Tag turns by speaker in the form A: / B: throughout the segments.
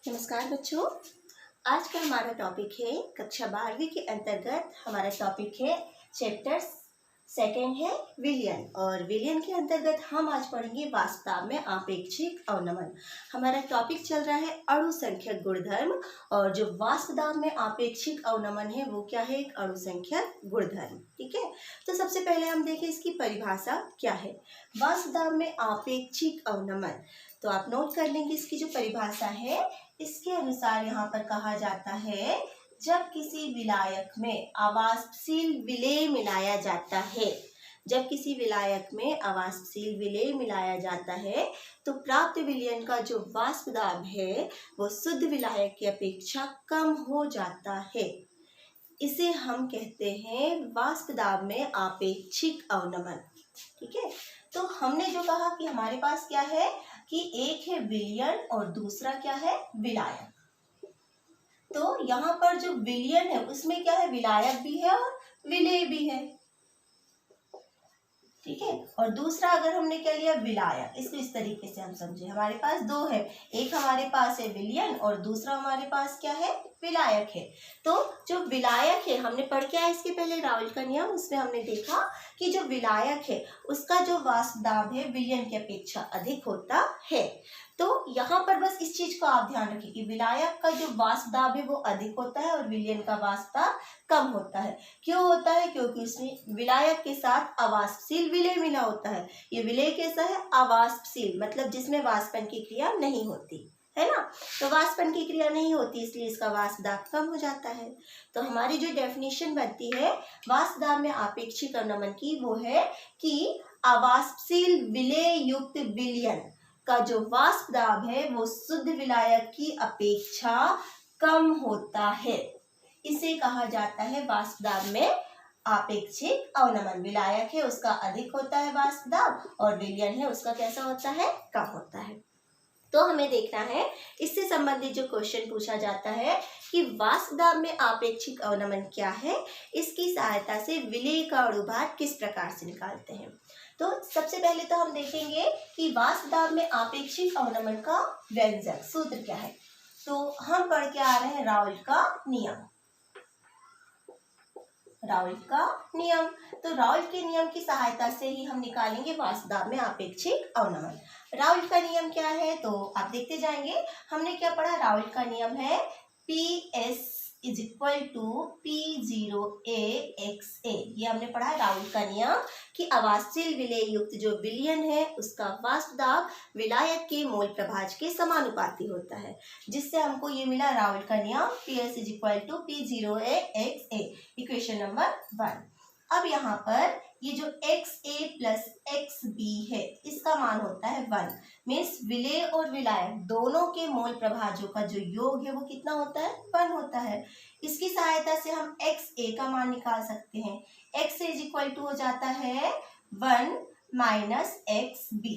A: नमस्कार बच्चों। आज का हमारा टॉपिक है कक्षा 12वीं के अंतर्गत हमारा टॉपिक है चैप्टर सेकंड है विलयन। और विलयन के अंतर्गत हम आज पढ़ेंगे वास्तव में आपेक्षिक अवनमन। हमारा टॉपिक चल रहा है अणु संख्यक गुणधर्म, और जो वास्तव में आपेक्षिक अवनमन है वो क्या है? एक अणु संख्यक गुणधर्म। ठीक है, तो सबसे पहले हम देखें इसकी परिभाषा क्या है। वास्तव में आपेक्षिक अवनमन, तो आप नोट कर लेंगे इसकी जो परिभाषा है। इसके अनुसार यहाँ पर कहा जाता है, जब किसी विलायक में अवाष्पशील विलेय मिलाया जाता है, जब किसी विलायक में अवाष्पशील विलेय मिलाया जाता है तो प्राप्त विलयन का जो वाष्प दाब है वो शुद्ध विलायक की अपेक्षा कम हो जाता है। इसे हम कहते हैं वाष्प दाब में आपेक्षिक अवनमन। ठीक है, तो हमने जो कहा कि हमारे पास क्या है कि एक है विलयन और दूसरा क्या है? विलायक। तो यहाँ पर जो विलयन है उसमें क्या है? विलायक भी है और विलेय भी है। ठीक है, और दूसरा अगर हमने क्या लिया? विलायक। इसको इस तरीके से हम समझे, हमारे पास दो है, एक हमारे पास है विलयन और दूसरा हमारे पास क्या है? विलायक है। तो जो विलायक है, हमने पढ़ के आए इसके पहले राउल का नियम, उसमें हमने देखा कि जो विलायक है उसका जो वाष्प दाब है विलयन की अपेक्षा अधिक होता है। तो यहाँ पर बस इस चीज को आप ध्यान रखिए कि विलायक का जो वाष्प दाब है वो अधिक होता है और विलयन का वाष्प दाब कम होता है। क्यों होता है? क्योंकि उसमें विलायक के साथ अवाष्पशील विलेय मिला होता है। ये विलेय कैसा है? अवाष्पशील, मतलब जिसमें वाष्पन की क्रिया नहीं होती है ना। तो वाष्पन की क्रिया नहीं होती इसलिए इसका वाष्प दाब कम हो जाता है। तो हमारी जो डेफिनेशन बनती है वाष्प दाब में आपेक्षिक अवनमन की, वो है कि अवाष्पशील विलेय युक्त विलयन का जो वाष्प दाब है वो शुद्ध विलायक की अपेक्षा कम होता है। इसे कहा जाता है वाष्प दाब में आपेक्षिक अवनमन। विलायक है उसका अधिक होता है वाष्प दाब और विलयन है उसका कैसा होता है? कम होता है। तो हमें देखना है इससे संबंधित जो क्वेश्चन पूछा जाता है कि वाष्प दाब में आपेक्षिक अवनमन क्या है, इसकी सहायता से विलेय का अणुभार किस प्रकार से निकालते हैं। तो सबसे पहले तो हम देखेंगे कि वाष्प दाब में आपेक्षिक अवनमन का व्यंजक सूत्र क्या है। तो हम पढ़ के आ रहे हैं राउल का नियम। राउल का नियम, तो राउल के नियम की सहायता से ही हम निकालेंगे वाष्प दाब में आपेक्षिक अवनमन। राउल का नियम क्या है तो आप देखते जाएंगे। हमने क्या पढ़ा? राउल का नियम है PS is equal to P0A XA। ये हमने पढ़ा है राउल का नियम कि अवाष्पशील विलेय युक्त जो विलयन है उसका वाष्प दाब विलायक के मोल प्रभाज के समानुपाती होता है, जिससे हमको ये मिला राउल का नियम PS is equal to P0A XA, equation number 1। अब यहाँ पर ये जो XA प्लस XB है इसका मान होता है 1। मीन्स विलेय और विलायक दोनों के मोल प्रभाजों का जो योग है वो कितना होता है? 1 होता है। इसकी सहायता से हम XA का मान निकाल सकते हैं। XA इज इक्वल टू हो जाता है 1 माइनस XB।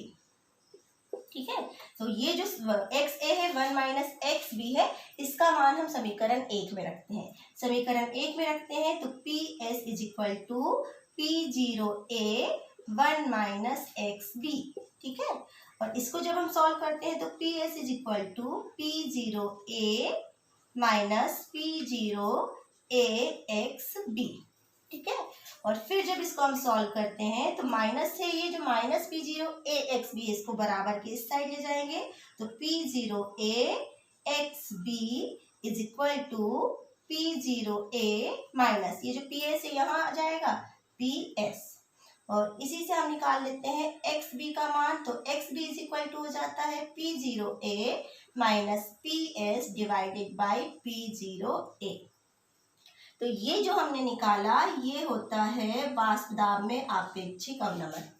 A: ठीक है, तो ये जो XA है 1 माइनस XB है, इसका मान हम समीकरण 1 में रखते हैं। समीकरण 1 में रखते हैं तो PS is equal to P0A 1 minus XB। ठीक है, और इसको जब हम सॉल्व करते हैं तो PS is equal to P0A minus P0A XB। ठीक है, और फिर जब इसको हम सॉल्व करते हैं तो माइनस से ये जो माइनस P0A XB इसको बराबर के इस साइड ले जाएंगे तो P0A XB is equal to P0A minus ये जो PS है यहाँ आ जाएगा PS, और इसी से हम निकाल लेते हैं XB का मान। तो XB इज इक्वल टू हो जाता है P0A minus PS divided by P0A। तो ये जो हमने निकाला ये होता है वाष्प दाब में आपेक्षिक अवनमन।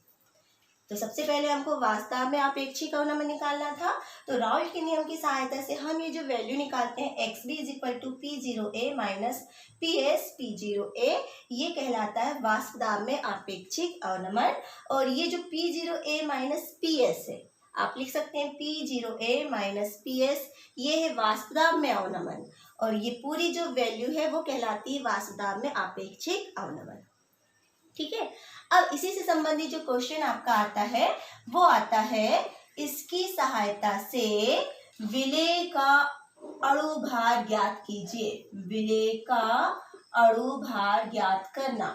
A: तो सबसे पहले हमको वाष्प दाब में आपेक्षिक अवनमन निकालना था। तो राउल के नियम की सहायता से हम ये जो वैल्यू निकालते हैं XB is equal to P0A minus PS P0A, ये कहलाता है वाष्प दाब में आपेक्षिक अवनमन। और ये जो P0A माइनस PS है, आप लिख सकते हैं P0A माइनस PS, ये है वाष्प दाब में अवनमन, और ये पूरी जो वैल्यू है वो कहलाती है वाष्प दाब में आपेक्षिक अवनमन। ठीक है, अब इसी से संबंधित जो क्वेश्चन आपका आता है वो आता है इसकी सहायता से विलेय का अणु भार ज्ञात कीजिए। विलेय का अणु भार ज्ञात करना।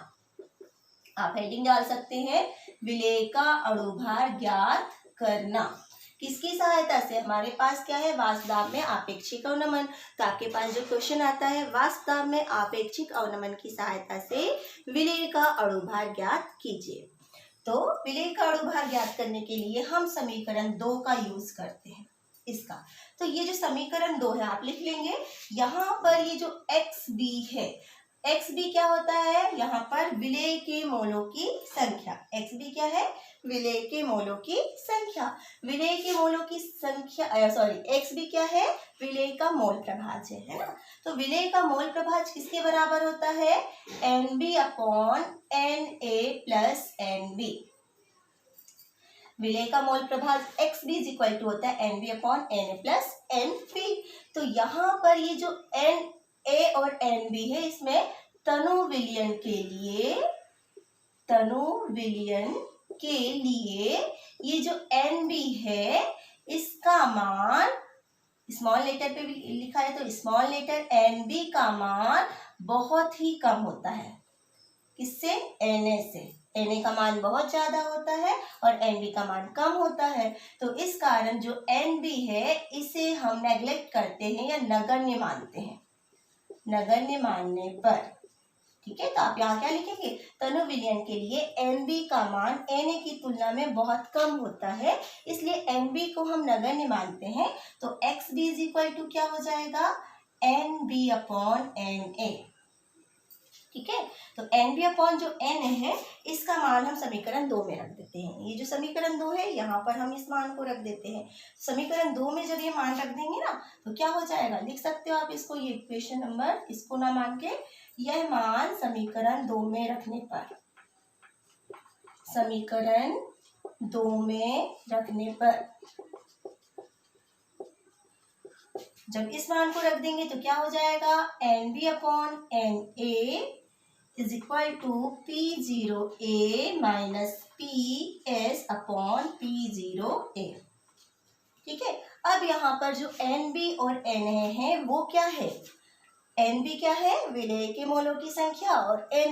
A: आप हेडिंग डाल सकते हैं, विलेय का अणु भार ज्ञात करना। किसकी सहायता से? हमारे पास क्या है, वाष्पदाब में आपेक्षिक अवनमन। तो आपके पास जो क्वेश्चन आता है, वाष्पदाब में आपेक्षिक अवनमन की सहायता से विलेय का अणु भार ज्ञात कीजिए। तो विलेय का अणु भार ज्ञात करने के लिए हम समीकरण 2 का यूज करते हैं इसका। तो ये जो समीकरण 2 है आप लिख लेंगे। यहाँ पर ये जो XB है, XB क्या होता है? यहाँ पर विलेय के मोलों की संख्या। XB क्या है? विलेय के मोलों की संख्या। विलेय के मोलों की संख्या XB क्या है? विलेय का मोल प्रभाज्य है ना। तो विलेय का मोल प्रभाज्य किसके बराबर होता है? NB upon Na plus NB। विलेय का मोल प्रभाज्य XB इज इक्वल टू होता है NB upon Na plus NB। तो यहाँ पर ये जो Na और NB है, इसमें तनु विलयन के लिए ये जो NB है, इसका मान स्मॉल लेटर पे भी लिखा है, तो स्मॉल लेटर NB का मान बहुत ही कम होता है। किससे? Na से। Na का मान बहुत ज्यादा होता है और NB का मान कम होता है। तो इस कारण जो NB है, इसे हम नेग्लेक्ट करते हैं या नगण्य मानते हैं। नगण्य मानने पर, ठीक है, तो आप यहाँ क्या लिखेंगे? तनु विलयन के लिए NB का मान Na की तुलना में बहुत कम होता है, इसलिए NB को हम नगण्य मानते हैं। तो XB इज इक्वल टू क्या हो जाएगा? NB upon Na। ठीक है, तो NB अपॉन जो Na है, इसका मान हम समीकरण 2 में रख देते हैं। ये जो समीकरण 2 है, यहाँ पर हम इस मान को रख देते हैं। समीकरण 2 में जब ये मान रख देंगे ना, तो क्या हो जाएगा? लिख सकते हो आप इसको, ये इक्वेशन नंबर, इसको ना मान के यह मान समीकरण 2 में रखने पर, समीकरण 2 में रखने पर जब इस मान को रख देंगे तो क्या हो जाएगा? NB upon Na is equal to P0A minus PS upon P0A। ठीक है, अब यहाँ पर जो NB और Na है वो क्या है? NB क्या है? विलेय के मोलों की संख्या, और Na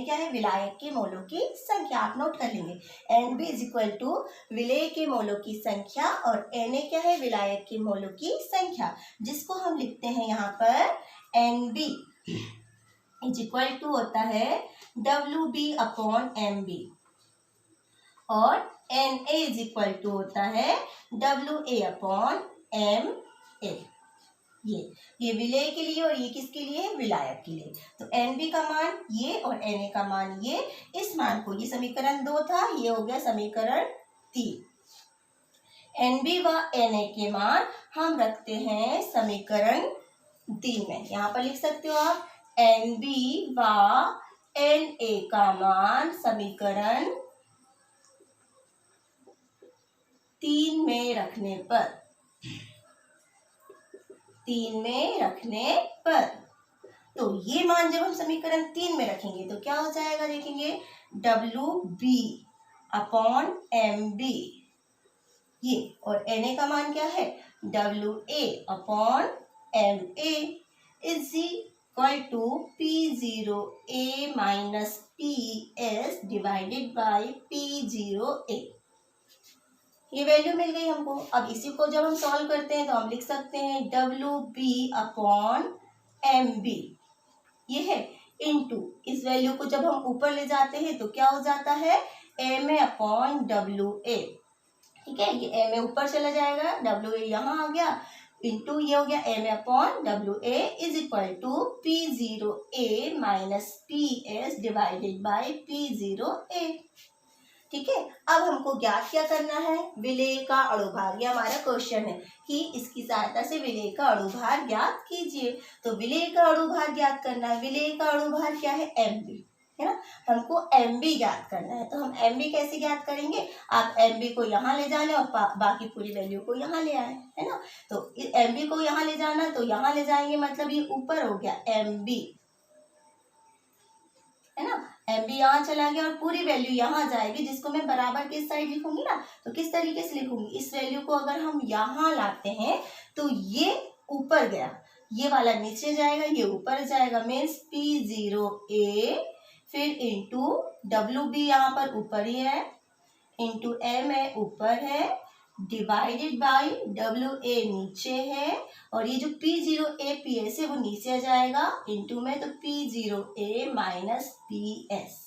A: क्या है? विलायक के मोलों की संख्या। आप नोट कर लेंगे, NB इज इक्वल टू विलेय के मोलों की संख्या और Na क्या है? विलायक के मोलों की संख्या, जिसको हम लिखते हैं यहाँ पर NB इज इक्वल टू होता है WB अपॉन MB, और Na इज इक्वल टू होता है WA अपॉन MA। ये विलेय के लिए और ये किसके लिए? विलायक के लिए। तो NB का मान ये और Na का मान ये, इस मान को, ये समीकरण 2 था, ये हो गया समीकरण 3। NB व Na के मान हम रखते हैं समीकरण 3 में। यहाँ पर लिख सकते हो आप, NB व Na का मान समीकरण 3 में रखने पर, 3 में रखने पर, तो ये मान जब हम समीकरण 3 में रखेंगे तो क्या हो जाएगा? देखेंगे, WB अपॉन MB, ये, और Na का मान क्या है? WA upon MA is equal to P0A minus PS divided by P0A। ये वैल्यू मिल गई हमको। अब इसी को जब हम सॉल्व करते हैं तो हम लिख सकते हैं WB अपॉन MB, ये है, इनटू इस वैल्यू को जब हम ऊपर ले जाते हैं तो क्या हो जाता है? MA upon WA। ठीक है, ये MA ऊपर चला जाएगा, WA यहाँ आ गया, इंटू ये हो गया MA upon WA is equal to P0A minus PS divided by P0A। ठीक है, अब हमको ज्ञात क्या करना है? विलेय का अणुभार। ये हमारा क्वेश्चन है कि इसकी सहायता से विलेय का अणुभार ज्ञात कीजिए। तो विलेय का अणुभार ज्ञात करना है। विलेय का अणुभार क्या है? MB है ना, हमको MB ज्ञात करना है। तो हम MB कैसे ज्ञात करेंगे? आप MB को यहाँ ले जाने और बाकी पूरी वैल्यू को यहाँ ले आए, है ना। तो MB को यहाँ ले जाना, तो यहाँ ले जाएंगे, मतलब ये ऊपर हो गया MB, है ना। MB यहाँ चला गया और पूरी वैल्यू यहाँ जाएगी, जिसको मैं बराबर किस साइड लिखूंगी ना, तो किस तरीके से लिखूंगी? इस वैल्यू को अगर हम यहाँ लाते हैं तो ये ऊपर गया, ये वाला नीचे जाएगा, ये ऊपर जाएगा, मीन्स P0A फिर इंटू WB यहाँ पर ऊपर ही है, इंटू MA ऊपर है, डिवाइडेड बाई WA नीचे है, और ये जो P0A PS है वो नीचे आ जाएगा इंटू में, तो P0A माइनस PS।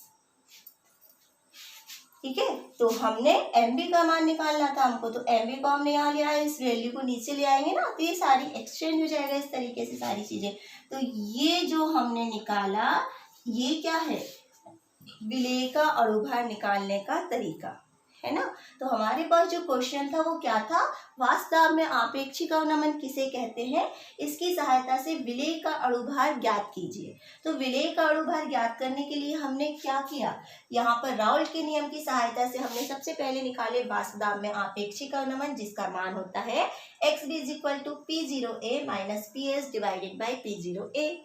A: ठीक है, तो हमने MB का मान निकालना था हमको, तो MB को हमने यहाँ लिया है, इस वैल्यू को नीचे ले आएंगे ना, तो ये सारी एक्सचेंज हो जाएगा इस तरीके से सारी चीजें। तो ये जो हमने निकाला ये क्या है, विलेय का अणुभार निकालने का तरीका है ना। तो हमारे पास जो क्वेश्चन था वो क्या था, वास्तव में आपेक्षिक अवनमन किसे कहते हैं, इसकी सहायता से विलेय का अणुभार ज्ञात कीजिए। तो विलेय का अणुभार ज्ञात करने के लिए हमने क्या किया, यहाँ पर राउल के नियम की सहायता से हमने सबसे पहले निकाले वास्तव में आपेक्षिक अवनमन, जिसका मान होता है XB = P0A minus PS divided by P0A।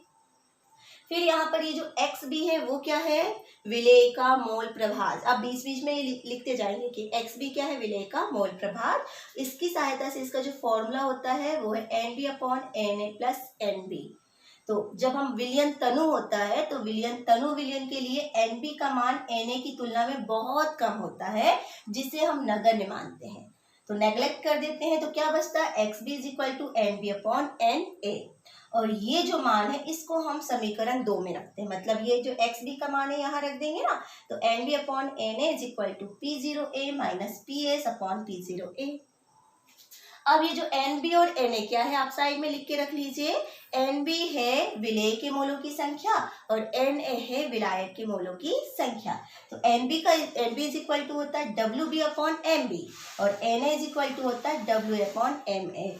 A: फिर यहाँ पर ये जो XB है वो क्या है, विलेय का मोल प्रभार। अब बीच बीच में लिखते जाएंगे कि XB क्या है, विलेय का मोल प्रभार। इसकी सहायता से इसका जो फॉर्मूला होता है वो है NB/Na + NB। तो जब हम विलयन तनु होता है तो विलयन के लिए NB का मान Na की तुलना में बहुत कम होता है, जिसे हम नगण्य मानते हैं, तो नेग्लेक्ट कर देते हैं। तो क्या बचता है, XB = NB/Na, और ये जो मान है इसको हम समीकरण 2 में रखते हैं, मतलब ये जो XB का मान है यहाँ रख देंगे ना, तो NB/Na = P0A माइनस PS/P0A। अब ये जो NB और Na क्या है, आप साइड में लिख के रख लीजिए। NB है विलेय के मोलों की संख्या और Na है विलायक के मोलों की संख्या। तो NB होता है WB/MB और Na होता है WA/Ma।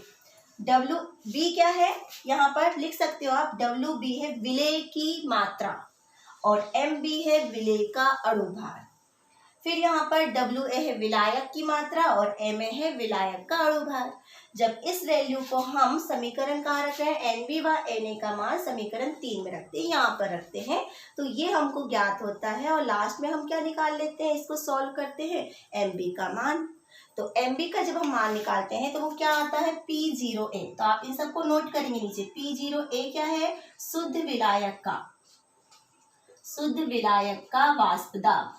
A: WB क्या है, यहाँ पर लिख सकते हो आप, WB है विलेय की मात्रा और MB है विलेय का अणुभार। फिर यहाँ पर WA है विलायक की मात्रा और MA है विलायक का अणुभार। जब इस वैल्यू को हम समीकरण कहाँ रख रहे हैं, NB व Na का मान समीकरण 3 में रखते हैं, यहाँ पर रखते हैं, तो ये हमको ज्ञात होता है। और लास्ट में हम क्या निकाल लेते हैं, इसको सॉल्व करते हैं, MB का मान। तो MB का जब हम मान निकालते हैं तो वो क्या आता है, P0A। तो आप इन सबको नोट करेंगे नीचे। P0A क्या है, शुद्ध विलायक का वाष्प दाब,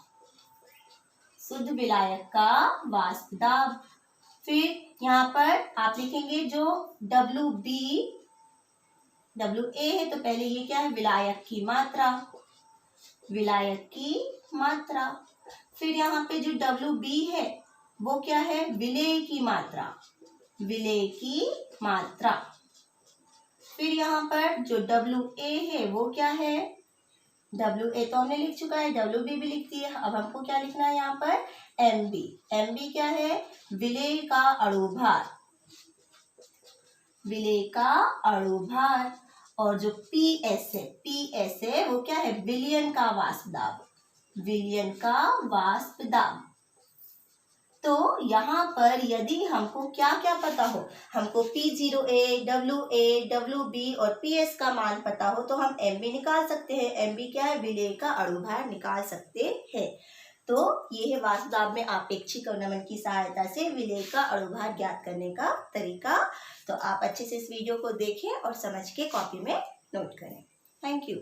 A: शुद्ध विलायक का वाष्प दाब। फिर यहाँ पर आप लिखेंगे जो WA है, तो पहले ये क्या है, विलायक की मात्रा। फिर यहाँ पे जो WB है वो क्या है, विलेय की मात्रा। फिर यहाँ पर जो WA है वो क्या है, WA तो हमने लिख चुका है, WB भी लिख दिया। अब हमको क्या लिखना है यहाँ पर, MB क्या है, विलेय का अणुभार। और जो PS है वो क्या है, विलयन का वाष्प दाब। तो यहाँ पर यदि हमको क्या क्या पता हो, हमको P0A, WA, WB और PS का मान पता हो तो हम MB निकाल सकते हैं। MB क्या है, विलेय का अणुभार निकाल सकते हैं। तो ये है वाष्प दाब में आपेक्षिक अवनमन की सहायता से विलेय का अणुभार ज्ञात करने का तरीका। तो आप अच्छे से इस वीडियो को देखें और समझ के कॉपी में नोट करें। Thank you.